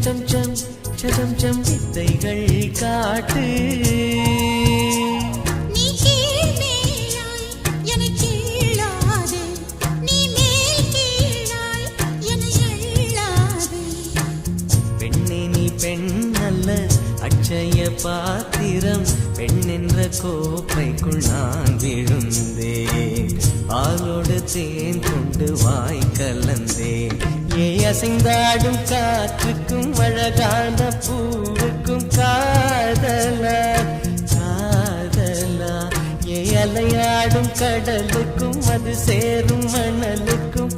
சடம் some சடம் some வித்தைகள் காட்டு நீ கீழ் மேலாய் என கீழாதே நீ மேல் கீழாய் என எள்ளாதே பெண்ணே நீ பெண் அல்ல அட்சய பாத்திரம் பெண் என்ற கோப்பைக்குள் நான் விழுந்தேன் பாலோடு தேன் கொண்டு வாய் கலந்தேன் ஏ அசைந்தாடும் காற்றுக்கும் அழகான பூவுக்கும் காதலா காதலா ஏ அலையாடும் கடலுக்கும் அது சேரும் மணலுக்கும்